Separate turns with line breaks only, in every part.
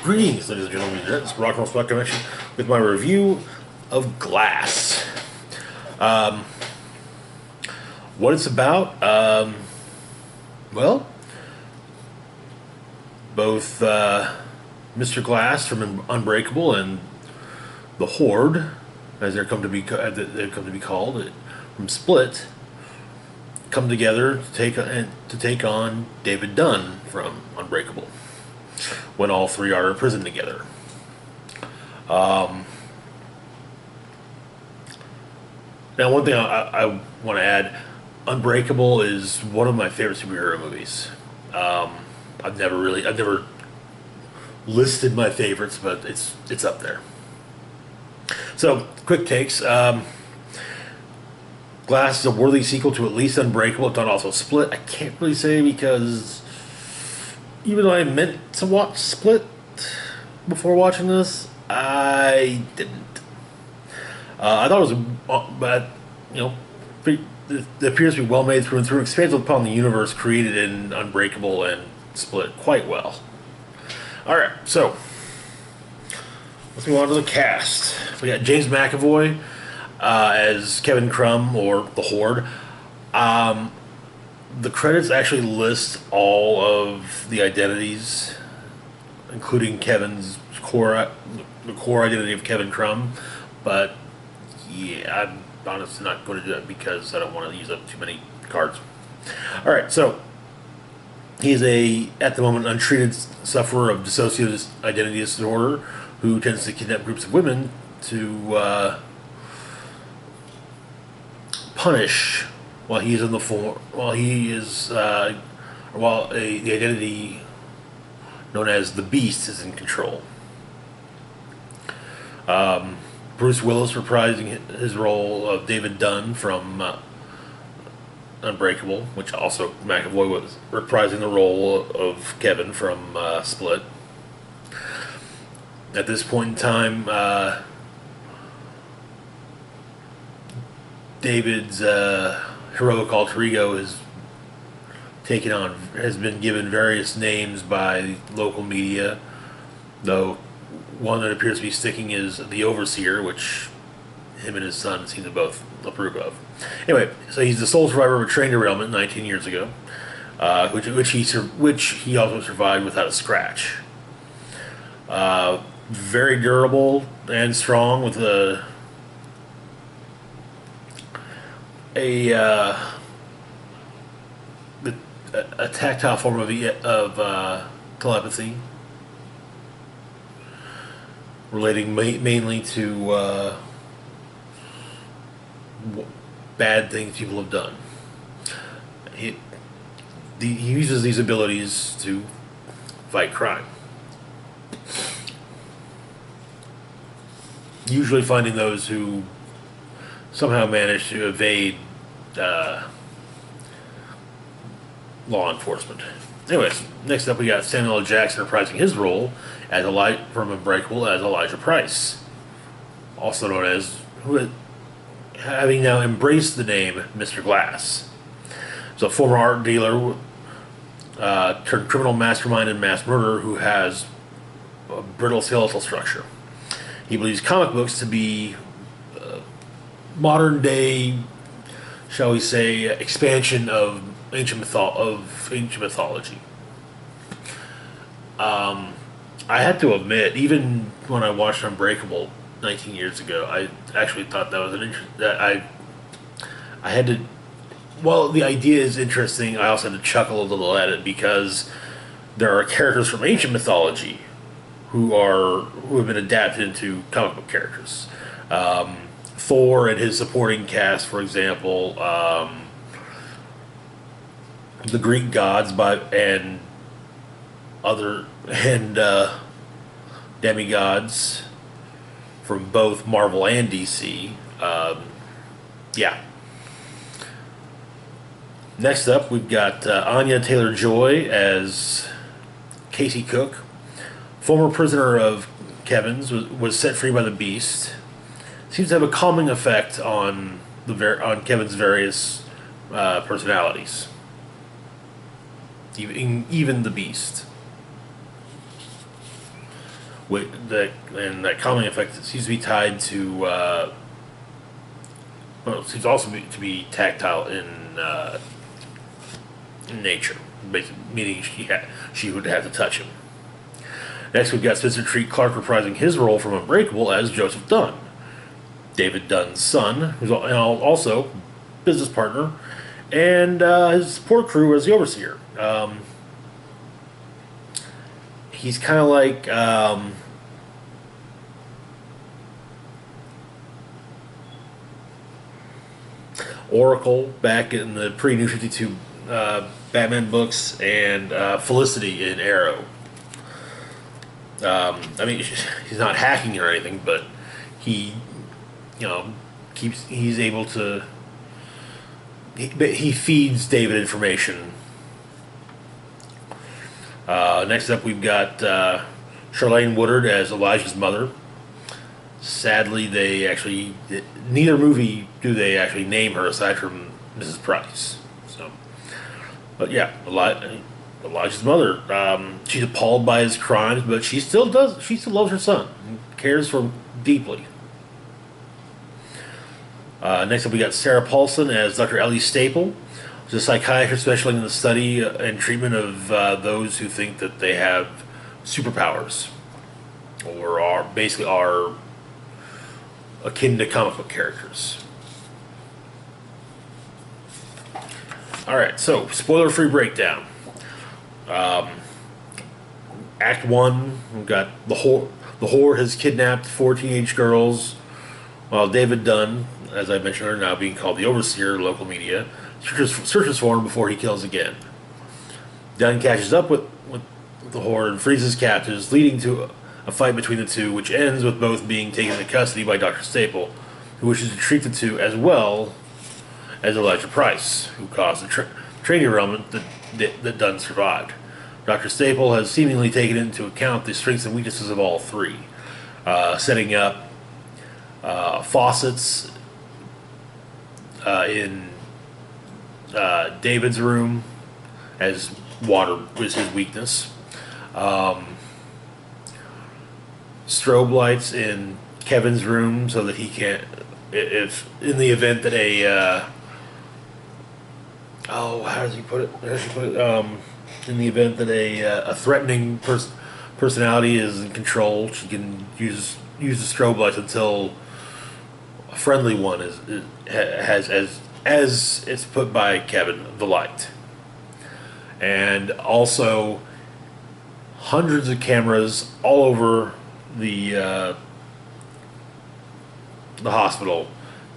Greetings, ladies and gentlemen. It's Rock and Roll Spot Connection with my review of Glass. What it's about? Well, both Mr. Glass from Unbreakable and the Horde, as they've come to be called, from Split, come together to take on David Dunn from Unbreakable when all three are in prison together. Now, one thing I want to add: Unbreakable is one of my favorite superhero movies. I've never listed my favorites, but it's up there. So, quick takes. Glass is a worthy sequel to at least Unbreakable, if not also Split. I can't really say because even though I meant to watch Split before watching this, I didn't. I thought it was, but you know, it appears to be well made through and through. Expands upon the universe created in Unbreakable and Split quite well. All right, so let's move on to the cast. We got James McAvoy as Kevin Crumb, or the Horde. The credits actually list all of the identities, including Kevin's the core identity of Kevin Crumb. But yeah, I'm honestly not going to do that because I don't want to use up too many cards. All right, so he's at the moment, untreated sufferer of dissociative identity disorder who tends to kidnap groups of women to punish while he's in the form, while he is, the identity known as the Beast is in control. Bruce Willis reprising his role of David Dunn from Unbreakable, which also McAvoy was reprising the role of Kevin from Split. At this point in time, David's heroic alter ego has been given various names by local media, though one that appears to be sticking is the Overseer, which him and his son seem to both approve of. Anyway, so he's the sole survivor of a train derailment 19 years ago, which he also survived without a scratch. Very durable and strong with a tactile form of telepathy, relating mainly to bad things people have done. He uses these abilities to fight crime, usually finding those who somehow manage to evade law enforcement. Anyways, next up we got Samuel L. Jackson reprising his role as from Unbreakable as Elijah Price, also known as, having now embraced the name Mr. Glass. He's a former art dealer turned criminal mastermind and mass murderer who has a brittle skeletal structure. He believes comic books to be modern day, shall we say, expansion of ancient mythology. I had to admit, even when I watched Unbreakable 19 years ago, I actually thought that was I had to. Well, the idea is interesting. I also had to chuckle a little at it because there are characters from ancient mythology who have been adapted into comic book characters. Thor and his supporting cast, for example, the Greek gods, and demigods from both Marvel and DC. Yeah. Next up, we've got Anya Taylor-Joy as Casey Cook, former prisoner of Kevin's, was set free by the Beast. Seems to have a calming effect on Kevin's various personalities, even the Beast. And that calming effect seems to be tied to, well, it seems also to be tactile in nature, meaning she would have to touch him. Next, we've got Spencer Treat Clark reprising his role from Unbreakable as Joseph Dunn, David Dunn's son, who's also business partner, and his support crew as the overseer. He's kind of like Oracle back in the pre-New 52 Batman books, and Felicity in Arrow. I mean, he's not hacking or anything, but he, he's able to. He feeds David information. Next up, we've got Charlene Woodard as Elijah's mother. Sadly, neither movie do they actually name her aside from Mrs. Price. So, but yeah, Elijah's mother. She's appalled by his crimes, but she still loves her son and cares for him deeply. Next up, we got Sarah Paulson as Dr. Ellie Staple. She's a psychiatrist specializing in the study and treatment of those who think that they have superpowers, or are akin to comic book characters. Alright, so spoiler-free breakdown. Act 1, we've got the Horde has kidnapped 4 teenage girls, while David Dunn, as I mentioned earlier, now being called the Overseer in local media, searches for him before he kills again. Dunn catches up with the Horde and frees his captives, leading to a fight between the two, which ends with both being taken into custody by Dr. Staple, who wishes to treat the two, as well as Elijah Price, who caused the training derailment that Dunn survived. Dr. Staple has seemingly taken into account the strengths and weaknesses of all three, setting up faucets in David's room, as water was his weakness. Strobe lights in Kevin's room so that he can't, if in the event that how does he put it? In the event that a threatening personality is in control, she can use the strobe lights until a friendly one has as it's put by Kevin, the light. And also hundreds of cameras all over the hospital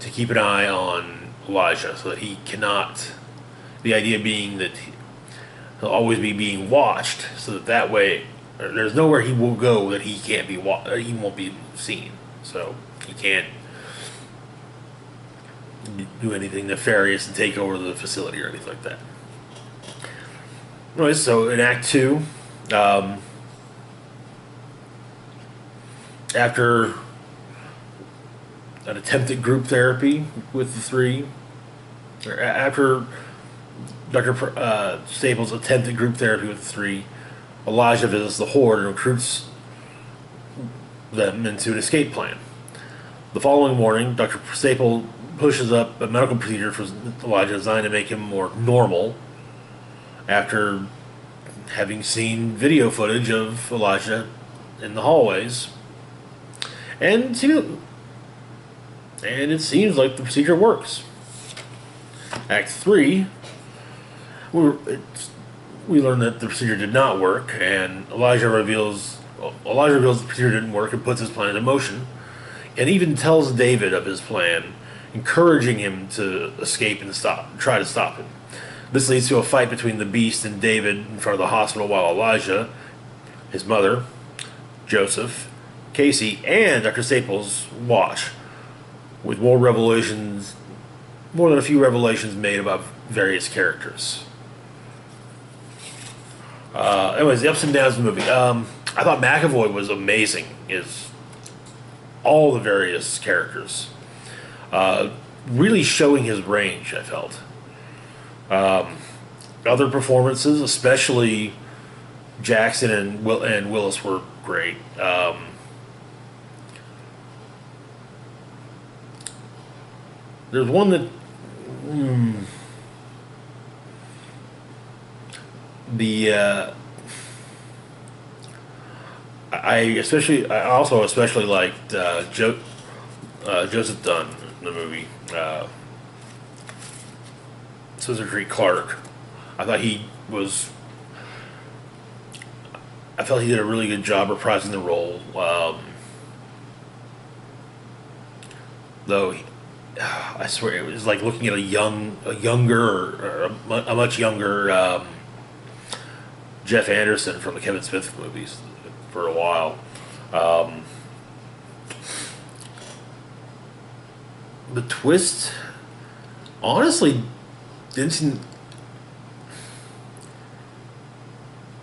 to keep an eye on Elijah, so that he cannot. The idea being that he'll always be being watched, so that way there's nowhere he will go that he can't be he won't be seen. So he can't do anything nefarious and take over the facility or anything like that. Anyway, so in Act 2, after an attempted group therapy with the three, or after Dr. Staples' attempted group therapy with the three, Elijah visits the Horde and recruits them into an escape plan. The following morning, Dr. Staple pushes up a medical procedure for Elijah designed to make him more normal, after having seen video footage of Elijah in the hallways. And it seems like the procedure works. Act 3, we learn that the procedure did not work, and Elijah reveals the procedure didn't work and puts his plan into motion, and even tells David of his plan, encouraging him to escape and try to stop him. This leads to a fight between the Beast and David in front of the hospital, while Elijah, his mother, Joseph, Casey, and Dr. Staples watch, with more than a few revelations made about various characters. Anyways, the ups and downs of the movie. I thought McAvoy was amazing as all the various characters. Really showing his range, I felt. Other performances, especially Jackson and Willis were great. There's one that the I also especially liked Joseph Dunn in the movie Scissor Creek Clark. I thought he was. I felt he did a really good job reprising the role. Though, I swear it was like looking at a much younger Jeff Anderson from the Kevin Smith movies for a while. Um, the twist, honestly, didn't seem,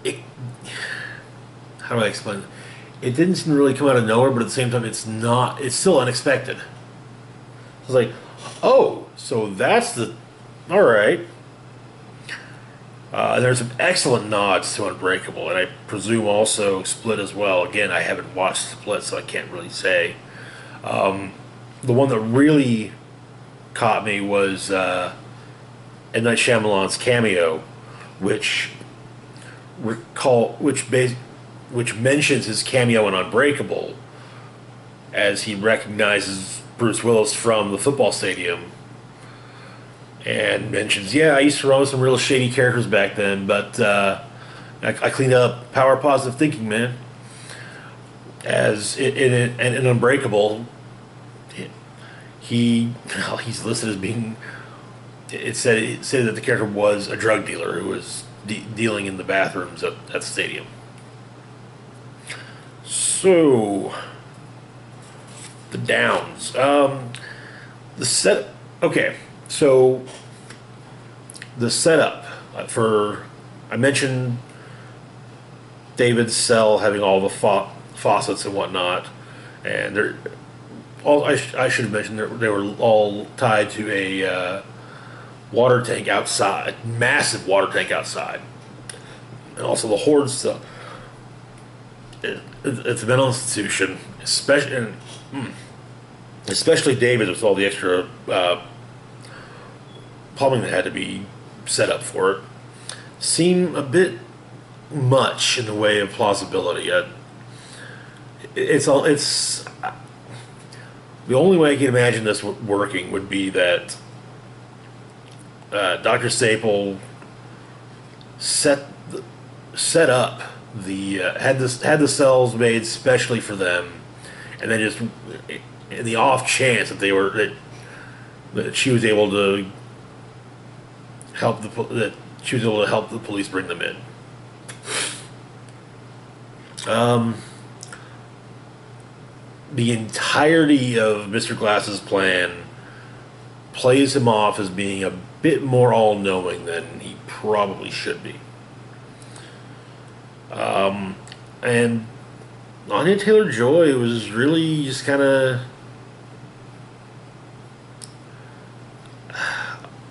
it. How do I explain it? It didn't seem to really come out of nowhere, but at the same time, it's not. It's still unexpected. It's like, oh, so that's the. All right. There's some excellent nods to Unbreakable, and I presume also Split as well. Again, I haven't watched Split, so I can't really say. The one that really caught me was M. Night Shyamalan's cameo, which which mentions his cameo in Unbreakable as he recognizes Bruce Willis from the football stadium and mentions, yeah, I used to run with some real shady characters back then, but I cleaned up. Power positive thinking, man. As in Unbreakable, he's listed as being. It said that the character was a drug dealer who was dealing in the bathrooms at the stadium. So, the downs. The set. Okay, so the setup for. I mentioned David's cell having all the faucets and whatnot, and they're all. I should have mentioned they were all tied to a water tank outside, massive water tank outside, and also the Horde stuff. It's a mental institution, especially David with all the extra plumbing that had to be set up for it. Seem a bit much in the way of plausibility. It's the only way I can imagine this working would be that Dr. Staple set up had the cells made specially for them, and then just in the off chance that she was able to help the police bring them in. The entirety of Mr. Glass's plan plays him off as being a bit more all-knowing than he probably should be. And Anya Taylor-Joy was really just kind of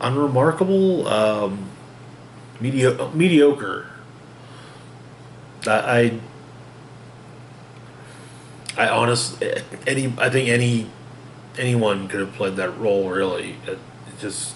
unremarkable, mediocre. I honestly, I think anyone could have played that role. Really, it just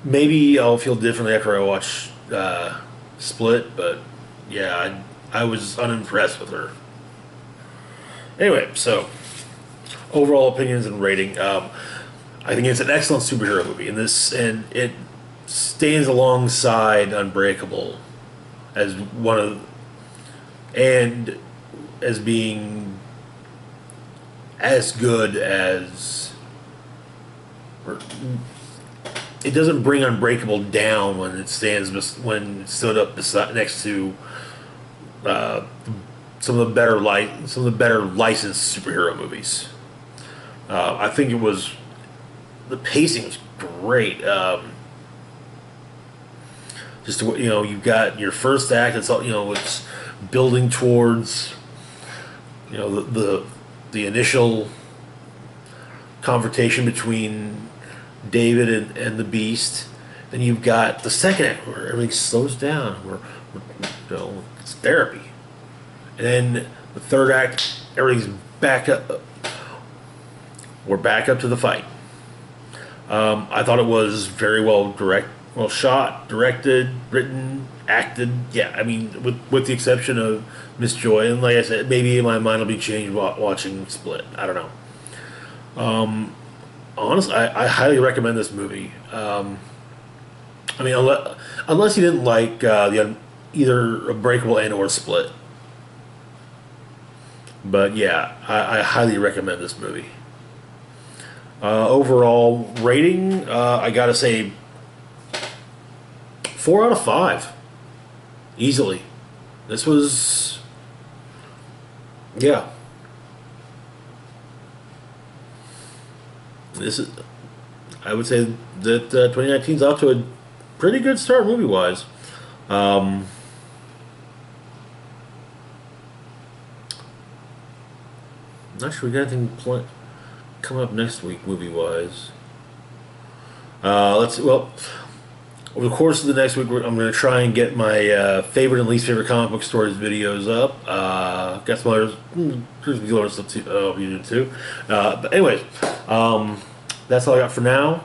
maybe I'll feel differently after I watch Split, but yeah, I was unimpressed with her. Anyway, so overall opinions and rating. I think it's an excellent superhero movie, and it stands alongside Unbreakable as and as being as good as. It doesn't bring Unbreakable down when it stood up next to some of the better licensed superhero movies. I think the pacing was great. You've got your first act. It's building towards the initial confrontation between David and the Beast. Then you've got the second act where everything slows down. It's therapy. And then the third act, everything's back up. We're back up to the fight. I thought it was very well shot, directed, written, acted. Yeah, I mean, with the exception of Miss Joy, and like I said, maybe my mind will be changed watching Split. I don't know. Honestly, I highly recommend this movie. I mean, unless you didn't like either Unbreakable and or Split. But yeah, I highly recommend this movie. Overall rating, I gotta say 4 out of 5. Easily. This was... Yeah. This is... I would say that 2019 is off to a pretty good start movie-wise. Not sure we got anything coming up next week, movie-wise. Let's see. Well, over the course of the next week, I'm going to try and get my favorite and least favorite comic book stories videos up. Got some others. There's other stuff too. Oh, you did too. But anyways, that's all I got for now.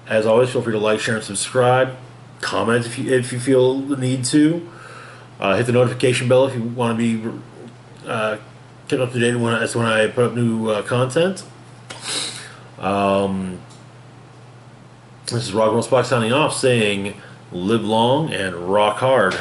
As always, feel free to like, share, and subscribe. Comment if you feel the need to. Hit the notification bell if you want to be kept up to date when I put up new content. This is Rock and Roll Spock signing off, saying live long and rock hard.